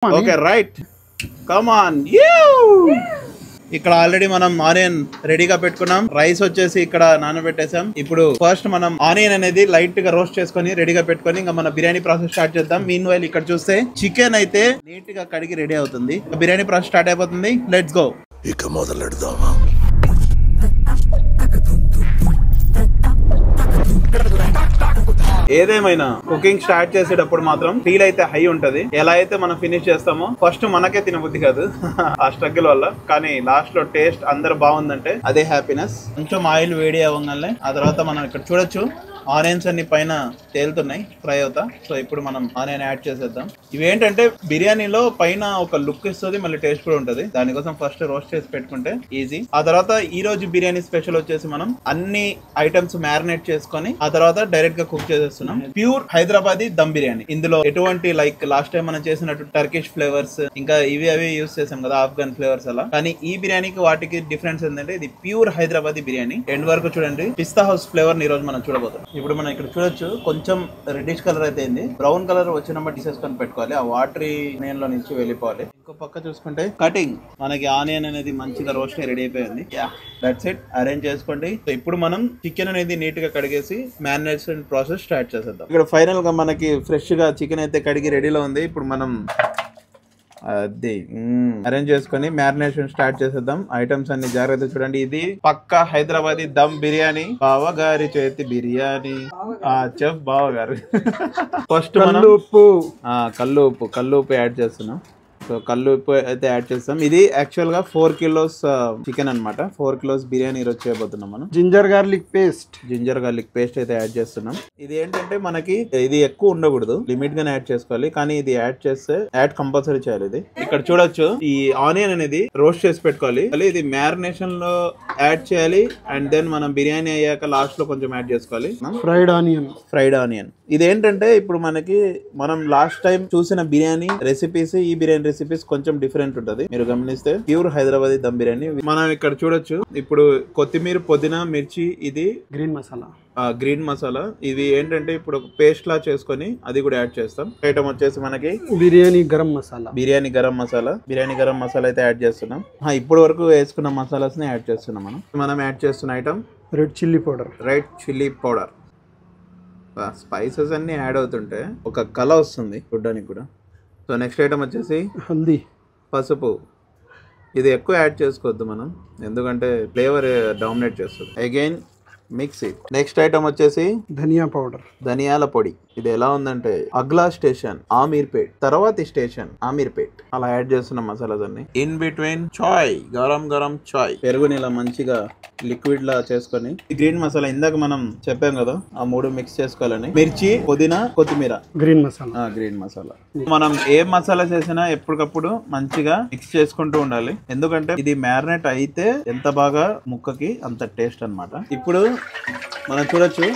Okay right come on ఇక్కడ already మనం onion రెడీగా పెట్టుకున్నాం. రైస్ వచ్చేసి ఇక్కడ నానబెట్టేసాం. ఇప్పుడు ఫస్ట్ మనం ఆనియన్ అనేది లైట్ గా రోస్ట్ చేసుకొని రెడీగా పెట్టుకొని ఇంకా మన బిర్యానీ ప్రాసెస్ స్టార్ట్ చేద్దాం. మీన్ వైల్ ఇక్కడ చూస్తే చికెన్ అయితే నీట్ గా కడిగి రెడీ అవుతుంది. బిర్యానీ ప్రాసెస్ స్టార్ట్ అయిపోతుంది. Let's go. ఇక మొదలెడదామా? ఏదేమైనా కుకింగ్ స్టార్ట్ చేసేటప్పుడు మాత్రం ఫీల్ అయితే హై ఉంటది. ఎలా అయితే మనం ఫినిష్ చేస్తామో ఫస్ట్ మనకే తినబుద్ధి కాదు ఆ స్ట్రగుల్ వల్ల. కానీ లాస్ట్ లో టేస్ట్ అందరు బాగుందంటే అదే హ్యాపీనెస్. కొంచెం ఆయిల్ వేడి అవ్వగానే ఆ తర్వాత మనం ఇక్కడ చూడొచ్చు ఆనియన్స్ అన్ని పైన తేలుతున్నాయి, ఫ్రై అవుతా. సో ఇప్పుడు మనం ఆనియన్ యాడ్ చేసేద్దాం. ఇవేంటంటే బిర్యానీలో పైన ఒక లుక్ ఇస్తుంది, మళ్ళీ టేస్ట్ కూడా ఉంటది. దానికోసం ఫస్ట్ రోస్ట్ చేసి పెట్టుకుంటే ఈజీ. ఆ తర్వాత ఈ రోజు బిర్యానీ స్పెషల్ వచ్చేసి మనం అన్ని ఐటమ్స్ మ్యారినేట్ చేసుకొని ఆ తర్వాత డైరెక్ట్ గా కుక్ చేసేస్తున్నాం. ప్యూర్ హైదరాబాదీ దమ్ బిర్యానీ. ఇందులో ఎటువంటి లైక్ లాస్ట్ టైం మనం చేసినట్టు టర్కిష్ ఫ్లేవర్స్ ఇంకా ఇవి అవి యూస్ చేసాం కదా, ఆఫ్ఘన్ ఫ్లేవర్స్ అలా. కానీ ఈ బిర్యానీకి వాటికి డిఫరెన్స్ ఏంటంటే ఇది ప్యూర్ హైదరాబాదీ బిర్యానీ. ఎండ్ వరకు చూడండి. పిస్తా హౌస్ ఫ్లేవర్ ఈ రోజు మనం చూడబోతాం. ఇప్పుడు మనం ఇక్కడ చూడొచ్చు కొంచెం రెడ్డిష్ కలర్ అయితే అయింది. బ్రౌన్ కలర్ వచ్చినప్పుడు తీసేసుకొని పెట్టుకోవాలి. ఆ వాటరీ ఆనియన్ లో నుంచి వెళ్ళిపోవాలి. ఇంకో పక్క చూసుకుంటే కటింగ్ మనకి ఆనియన్ అనేది మంచిగా రోస్ట్ రెడీ అయిపోయింది. That's it. అరేంజ్ చేసుకోండి. సో ఇప్పుడు మనం చికెన్ అనేది నీట్ గా కడిగేసి మ్యారినేషన్ ప్రాసెస్ స్టార్ట్ చేసేద్దాం. ఇక్కడ ఫైనల్ గా మనకి ఫ్రెష్ గా చికెన్ అయితే కడిగి రెడీలో ఉంది. ఇప్పుడు మనం అది అరేంజ్ చేసుకొని మ్యారినేషన్ స్టార్ట్ చేసేద్దాం. ఐటమ్స్ అన్ని జాగ్రత్త చూడండి. ఇది పక్కా హైదరాబాదీ దమ్ బిర్యానీ. బావగారి చేతి బిర్యానీ. చెఫ్ బావగారు. ఫస్ట్ మనం కల్లు ఉప్పు యాడ్ చేస్తున్నాం. సో కల్లు ఉప్పు అయితే యాడ్ చేస్తాం. ఇది యాక్చువల్ గా 4 kilos చికెన్ అనమాట. 4 kilos బిర్యానీ ఈరోజు చేయబోతున్నాం మనం. జింజర్ గార్లిక్ పేస్ట్ అయితే యాడ్ చేస్తున్నాం. ఇది ఏంటంటే మనకి ఇది ఎక్కువ ఉండకూడదు, లిమిట్ గానే యాడ్ చేసుకోవాలి. కానీ ఇది యాడ్ కంపల్సరీ చేయాలి. ఇది ఇక్కడ చూడొచ్చు ఈ ఆనియన్ అనేది రోస్ట్ చేసి పెట్టుకోవాలి. ఇది మ్యారినేషన్ లో యాడ్ చేయాలి. అండ్ దెన్ మనం బిర్యానీ అయ్యాక లాస్ట్ లో కొంచెం యాడ్ చేసుకోవాలి. ఫ్రైడ్ ఆనియన్ ఇదేంటంటే ఇప్పుడు మనం లాస్ట్ టైం చూసిన బిర్యానీ రెసిపీస్ ఈ బిర్యానీ రెసిపీస్ కొంచెం డిఫరెంట్ ఉంటది. మీరు గమనిస్తే ప్యూర్ హైదరాబాదీ దమ్ బిర్యానీ. మనం ఇక్కడ చూడొచ్చు ఇప్పుడు కొత్తిమీర, పుదీనా, మిర్చి, ఇది గ్రీన్ మసాలా. ఇది ఏంటంటే ఇప్పుడు ఒక పేస్ట్ లా చేసుకొని అది కూడా యాడ్ చేస్తాం. ఐటమ్ వచ్చేసి మనకి బిర్యానీ గరం మసాలా అయితే యాడ్ చేస్తున్నాం. ఇప్పుడు వరకు వేసుకున్న మసాలాస్ ని యాడ్ చేస్తున్నాం. మనం యాడ్ చేస్తున్న item red chilli powder. Spices అన్ని యాడ్ అవుతుంటే ఒక కలర్ వస్తుంది చూడడానికి కూడా. సో నెక్స్ట్ ఐటమ్ వచ్చేసి హల్దీ, పసుపు. ఇది ఎక్కువ యాడ్ చేసుకోవద్దు మనం, ఎందుకంటే ఫ్లేవర్ డామినేట్ చేస్తుంది. Again mix it. Next item వచ్చేసి ధనియాల పొడి. ఇది ఎలా ఉందంటే అగ్లా స్టేషన్ ఆమీర్పేట్, తర్వాతి స్టేషన్ ఆమీర్పేట్ అలా యాడ్ చేస్తున్న మసాలాస్ అన్ని. ఇన్ బిట్వీన్ చాయ్, గరం చాయ్. పెరుగుని ఇలా మంచిగా లిక్విడ్ లా చేసుకొని గ్రీన్ మసాలా ఇందాక మనం చెప్పాం కదా, ఆ 3 మిక్స్ చేసుకోవాలని. మిర్చి, పుదీనా, కొత్తిమీర, గ్రీన్ మసాలా. మనం ఏ మసాలా చేసినా ఎప్పటికప్పుడు మంచిగా మిక్స్ చేసుకుంటూ ఉండాలి. ఎందుకంటే ఇది మ్యారినేట్ అయితే ఎంత బాగా ముక్కకి అంత టేస్ట్ అన్నమాట. ఇప్పుడు మనం చూడొచ్చు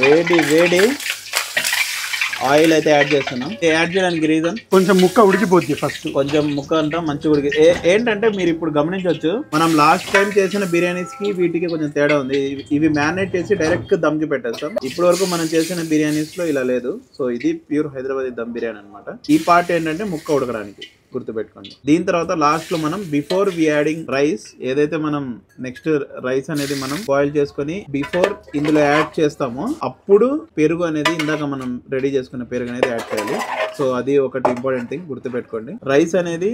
వేడి ఆయిల్ అయితే యాడ్ చేస్తున్నాం. యాడ్ చేయడానికి రీజన్ కొంచెం ముక్క ఉడికిపోద్ది. ఫస్ట్ కొంచెం ముక్క అంతా మంచిగా ఉడికి ఏంటంటే మీరు ఇప్పుడు గమనించవచ్చు, మనం లాస్ట్ టైం చేసిన బిర్యానీస్ కి వీటికి కొంచెం తేడా ఉంది. ఇవి మ్యారినేట్ చేసి డైరెక్ట్ దమ్ కి పెట్టేస్తాం. ఇప్పటి వరకు మనం చేసిన బిర్యానీస్ లో ఇలా లేదు. సో ఇది ప్యూర్ హైదరాబాదీ దమ్ బిర్యానీ అనమాట. ఈ పార్ట్ ఏంటంటే ముక్క ఉడకడానికి గుర్తుపెట్టుకోండి. దీని తర్వాత లాస్ట్ లో మనం బిఫోర్ వి యాడింగ్ రైస్, ఏదైతే మనం నెక్స్ట్ రైస్ అనేది మనం బాయిల్ చేసుకొని బిఫోర్ ఇందులో యాడ్ చేస్తామో అప్పుడు పెరుగు అనేది ఇందాక మనం రెడీ చేసుకున్న పెరుగు అనేది యాడ్ చేయాలి. సో అది ఒకటి ఇంపార్టెంట్ థింగ్ గుర్తుపెట్టుకోండి. రైస్ అనేది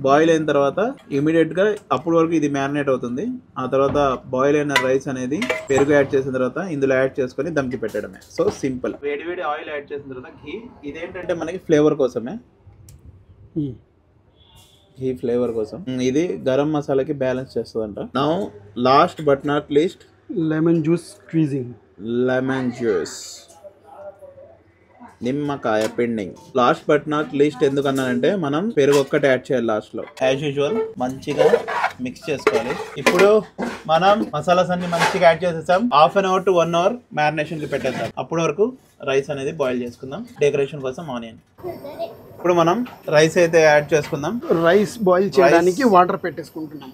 బాయిల్ అయిన తర్వాత ఇమీడియట్ గా అప్పటి వరకు ఇది మ్యారినేట్ అవుతుంది. ఆ తర్వాత బాయిల్ అయిన రైస్ అనేది పెరుగు యాడ్ చేసిన తర్వాత ఇందులో యాడ్ చేసుకొని దమ్కి పెట్టడమే. So simple. వేడి ఆయిల్ యాడ్ చేసిన తర్వాత ఘీ. ఇదేంటంటే మనకి ఫ్లేవర్ కోసమే, ఈ ఫ్లేవర్ కోసం. ఇది గరం మసాలాకి బ్యాలెన్స్ చేస్తుందంట. Now last but not least lemon juice, నిమ్మకాయ పిండింగ్. లాస్ట్ బట్ నాట్ లీస్ట్ ఎందుకన్నానంటే మనం పెరుగు ఒక్కటి యాడ్ చేయాలి లాస్ట్ లో. యాజ్ యూజువల్ మంచిగా మిక్స్ చేసుకోవాలి. ఇప్పుడు మనం మసాలాస్ అన్ని మంచిగా యాడ్ చేసేసాం. Half an hour to 1 hour marination కి పెట్టేద్దాం. అప్పటి వరకు రైస్ అనేది బాయిల్ చేసుకుందాం. డెకరేషన్ కోసం ఆనియన్. ఇప్పుడు మనం రైస్ అయితే యాడ్ చేసుకుందాం. రైస్ బాయిల్ చేయడానికి వాటర్ పెట్టేసుకుంటున్నాం.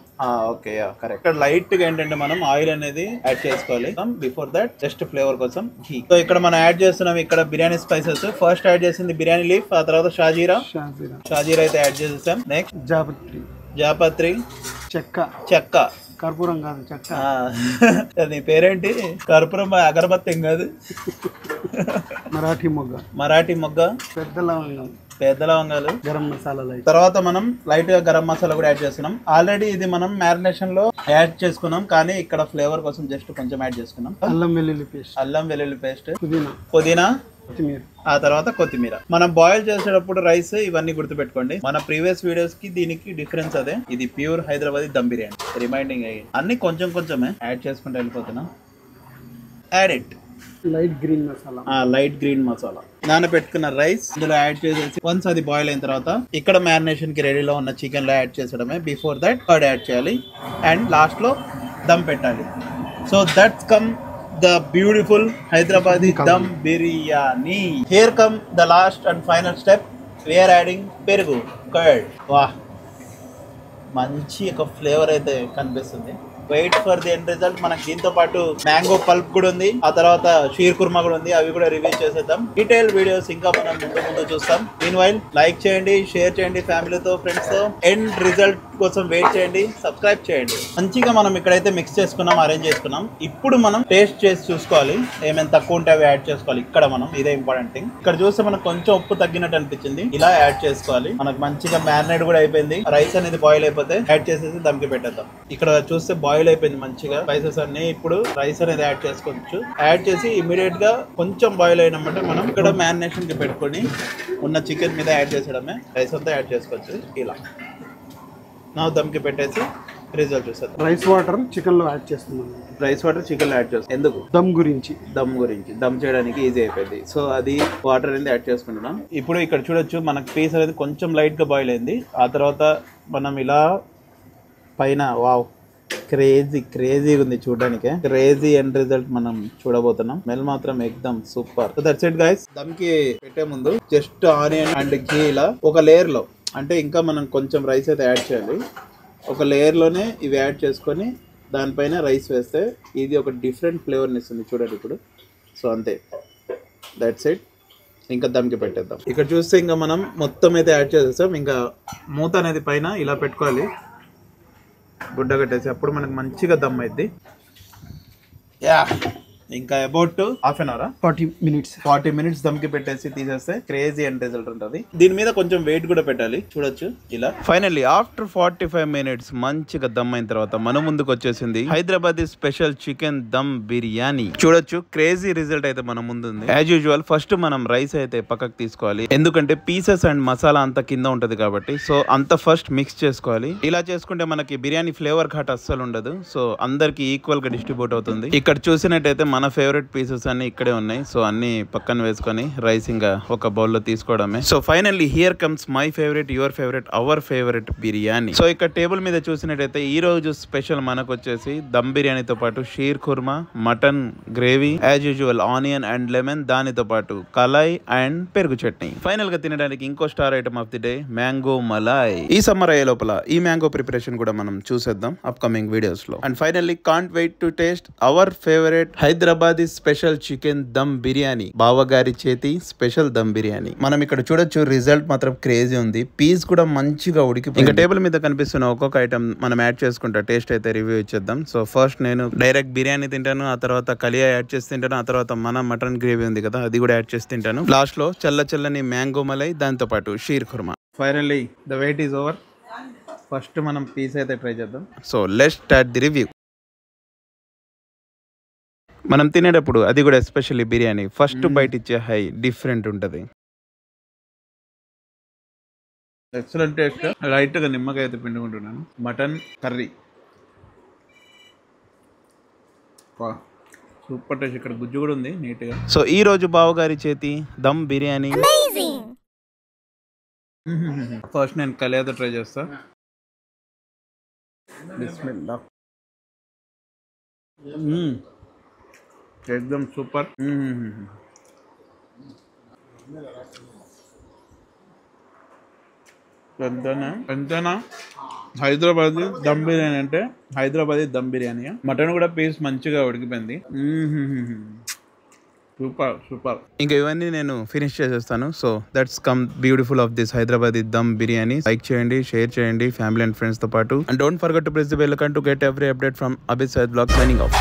Okay, correct. ఇక్కడ లైట్ గా ఏంటంటే మనం ఆయిల్ అనేది యాడ్ చేసుకోవాలి. బిఫోర్ దట్ జస్ట్ ఫ్లేవర్ కోసం ఘీ. సో ఇక్కడ మనం యాడ్ చేస్తున్నాం ఇక్కడ బిర్యానీ స్పైసెస్. ఫస్ట్ యాడ్ చేసింది బిర్యానీ లీఫ్, ఆ తర్వాత షాజీరా అయితే యాడ్ చేసేసాం. నెక్స్ట్ జాపత్రి, చెక్క, కర్పూరం కాదు చెక్క. అది పేరేంటి? కర్పూరం అగరబత్తి ఏం కాదు, మరాఠీ మొగ్గ, పెద్ద లవంగాలు, గరం మసాలా. తర్వాత మనం లైట్ గా గరం మసాలా కూడా యాడ్ చేస్తున్నాం. ఆల్రెడీ ఇది మనం మ్యారినేషన్ లో యాడ్ చేసుకున్నాం, కానీ ఇక్కడ ఫ్లేవర్ కోసం జస్ట్ కొంచెం యాడ్ చేసుకున్నాం. అల్లం వెల్లుల్లి పేస్ట్, పుదీనా, ఆ తర్వాత కొత్తిమీర. మనం బాయిల్ చేసేటప్పుడు రైస్ ఇవన్నీ గుర్తుపెట్టుకోండి. మన ప్రీవియస్ వీడియోస్ కి దీనికి డిఫరెన్స్ అదే. ఇది ప్యూర్ హైదరాబాదీ దమ్ బిర్యానీ. రిమైండింగ్ అయ్యి అన్ని కొంచెం కొంచెమే యాడ్ చేసుకుంటూ వెళ్ళిపోతున్నాం. Add it. Light green masala, నానబెట్టుకున్న రైస్ ఇందులో యాడ్ చేసేసి వన్స్ అది బాయిల్ అయిన తర్వాత ఇక్కడ మ్యారినేషన్ కి రెడీలో ఉన్న చికెన్ లో యాడ్ చేసడమే. బిఫోర్ దట్ కర్డ్ యాడ్ చేయాలి అండ్ లాస్ట్ లో దమ్ పెట్టాలి. So that's come the beautiful Hyderabadi dum biryani. Here come the last and final step. We are adding పెరుగు, curd. వాహ్, మంచి ఒక ఫ్లేవర్ అయితే కనిపిస్తుంది. Wait for the end result. మనకి దీంతో పాటు మ్యాంగో పల్ప్ కూడా ఉంది, ఆ తర్వాత షీర్ కుర్మా కూడా ఉంది. అవి కూడా రివ్యూ చేసేద్దాం. డీటెయిల్ వీడియోస్ ఇంకా మనం ముందు చూస్తాం. మీన్ వైల్ లైక్ చేయండి, షేర్ చేయండి ఫ్యామిలీతో, ఫ్రెండ్స్ తో. ఎండ్ రిజల్ట్ కోసం వెయిట్ చేయండి, సబ్స్క్రైబ్ చేయండి. మంచిగా మనం ఇక్కడైతే మిక్స్ చేసుకున్నాం, అరేంజ్ చేసుకున్నాం. ఇప్పుడు మనం టేస్ట్ చేసి చూసుకోవాలి, ఏమైనా తక్కువ ఉంటే అవి యాడ్ చేసుకోవాలి. ఇక్కడ మనం ఇదే ఇంపార్టెంట్ థింగ్. ఇక్కడ చూస్తే మనకు కొంచెం ఉప్పు తగ్గినట్టు అనిపించింది, ఇలా యాడ్ చేసుకోవాలి. మనకు మంచిగా మ్యారినేట్ కూడా అయిపోయింది. రైస్ అనేది బాయిల్ అయిపోతే యాడ్ చేసేసి దమ్కి పెట్టేద్దాం. ఇక్కడ చూస్తే బాయిల్ అయిపోయింది మంచిగా స్పైసెస్ అన్ని. ఇప్పుడు రైస్ అనేది యాడ్ చేసుకోవచ్చు. యాడ్ చేసి ఇమీడియట్ గా కొంచెం బాయిల్ అయినమంటే మనం ఇక్కడ మ్యారినేషన్ కి పెట్టుకొని ఉన్న చికెన్ మీద యాడ్ చేసడమే. రైస్ అంతా యాడ్ చేసుకోవచ్చు. ఇలా నా దమ్కి పెట్టేసి రిజల్ట్ చూస్తారు. రైస్ వాటర్ చికెన్ లో యాడ్ చేస్తున్నాం. రైస్ వాటర్ చికెన్ లో యాడ్ చేస్తాం. ఎందుకు? దమ్ గురించి దమ్ చేయడానికి ఈజీ అయిపోయింది. సో అది వాటర్ అనేది యాడ్ చేసుకుంటున్నాం. ఇప్పుడు ఇక్కడ చూడొచ్చు మనకు పీస్ అనేది కొంచెం లైట్ గా బాయిల్ అయింది. ఆ తర్వాత మనం ఇలా పైన వావ్ క్రేజీగా ఉంది చూడడానికి. క్రేజీ ఎండ్ రిజల్ట్ మనం చూడబోతున్నాం. స్మెల్ మాత్రం ఎక్దమ్ super. So that's it guys. దమ్కి పెట్టే ముందు జస్ట్ ఆనియన్ అండ్ ఘీ ఇలా ఒక లేయర్ లో, అంటే ఇంకా మనం కొంచెం రైస్ అయితే యాడ్ చేయాలి. ఒక లేయర్లోనే ఇవి యాడ్ చేసుకొని దానిపైన రైస్ వేస్తే ఇది ఒక డిఫరెంట్ ఫ్లేవర్ని ఇస్తుంది చూడండి ఇప్పుడు. సో అంతే, దట్స్ ఇట్. ఇంకా దమ్కి పెట్టేద్దాం. ఇక్కడ చూస్తే ఇంకా మనం మొత్తం అయితే యాడ్ చేసేస్తాం. ఇంకా మూత అనేది పైన ఇలా పెట్టుకోవాలి, గుడ్డ కట్టేసి. అప్పుడు మనకు మంచిగా దమ్ అయింది. యా, ఇంకా about half an hour 40 minutes దమ్కి పెట్టేసి తీసేస్తే క్రేజీ అండ్ రిజల్ట్ ఉంటుంది. దీని మీద కొంచెం వెయిట్ కూడా పెట్టాలి, చూడొచ్చు ఇలా. ఫైనల్లీ ఆఫ్టర్ 45 మినిట్స్ మంచిగా దమ్ అయిన తర్వాత మన ముందుకు వచ్చేసింది హైదరాబాదీ స్పెషల్ చికెన్ దమ్ బిర్యానీ. చూడొచ్చు క్రేజీ రిజల్ట్ అయితే మన ముందు ఉంది. యాజ్ యూజువల్ ఫస్ట్ మనం రైస్ అయితే పక్కకు తీసుకోవాలి, ఎందుకంటే పీసెస్ అండ్ మసాలా అంతా కింద ఉంటది కాబట్టి. సో అంత ఫస్ట్ మిక్స్ చేసుకోవాలి. ఇలా చేసుకుంటే మనకి బిర్యానీ ఫ్లేవర్ ఘాట్ అస్సలు ఉండదు. సో అందరికి ఈక్వల్ గా డిస్ట్రిబ్యూట్ అవుతుంది. ఇక్కడ చూసినట్టయితే మన ఫేవరెట్ పీసెస్ అన్ని ఇక్కడే ఉన్నాయి. సో అన్ని పక్కన వేసుకొని రైస్ ఇంకా ఒక బౌల్లో తీసుకోవడమే. So finally here comes my favourite, your favourite, our favourite biryani. So ఇక్కడ టేబుల్ మీద చూసినట్టయితే ఈ రోజు స్పెషల్ మనకు వచ్చేసి దమ్ బిర్యానీతో పాటు sheer kurma, mutton gravy, as usual onion and lemon, దానితో పాటు కలాయ్ అండ్ పెరుగు చట్నీ. ఫైనల్ గా తినడానికి ఇంకో star item of the day mango malai. ఈ సమ్మర్ అయ్యే లోపల ఈ మ్యాంగో ప్రిపరేషన్ కూడా మనం చూసేద్దాం అప్కమింగ్ వీడియోస్ లో. And finally can't wait to taste our favourite Hyderabadi special chicken dum biryani, బావగారి చేతి స్పెషల్ దమ్ బిర్యానీ. మనం ఇక్కడ చూడొచ్చు రిజల్ట్ మాత్రం క్రేజీ ఉంది. పీస్ కూడా మంచిగా ఉడికిపోయింది. ఇంకా టేబుల్ మీద కనిపిస్తున్న ఒక్కొక్క ఐటమ్ మనం యాడ్ చేసుకుంటా టేస్ట్ అయితే రివ్యూ ఇచ్చేద్దాం. సో ఫస్ట్ నేను డైరెక్ట్ బిర్యానీ తింటాను, ఆ తర్వాత కలియా యాడ్ చేసి తింటాను, ఆ తర్వాత మన మటన్ గ్రేవీ ఉంది కదా అది కూడా యాడ్ చేసి తింటాను. లాస్ట్ లో చల్లని మ్యాంగో మలై, దాంతో పాటు sheer kurma. Finally the wait is over. First మనం పీస్ అయితే ట్రై చేద్దాం. So let's start the review. మనం తినేటప్పుడు అది కూడా ఎస్పెషల్లీ బిర్యానీ ఫస్ట్ బైట్ ఇచ్చే హై డిఫరెంట్ ఉంటుంది. Excellent taste. లైట్ గా నిమ్మకాయ అయితే పిండుకుంటున్నాను. Mutton curry super taste. ఇక్కడ గుజ్జు కూడా ఉంది నీట్ గా. సో ఈ రోజు బావగారి చేతి దమ్ బిర్యానీ. ఫస్ట్ నేను కలియాతో ట్రై చేస్తా. బిస్మిల్లా. एकदम సూపర్. ఎంతనా హైదరాబాద్ దమ్ బిర్యానీ అంటే హైదరాబాద్ దమ్ బిర్యానీ. మటన్ కూడా పీస్ మంచిగా ఉడికిపోయింది. Super super. ఇంకా ఇవన్నీ నేను ఫినిష్ చేసేస్తాను. So that's come beautiful of this Hyderabad dum biryani. Like చేయండి, షేర్ చేయండి ఫ్యామిలీ అండ్ ఫ్రెండ్స్ తో పాటు. And don't forget to press the bell icon to get every update from Abid Syed vlogs. Signing of.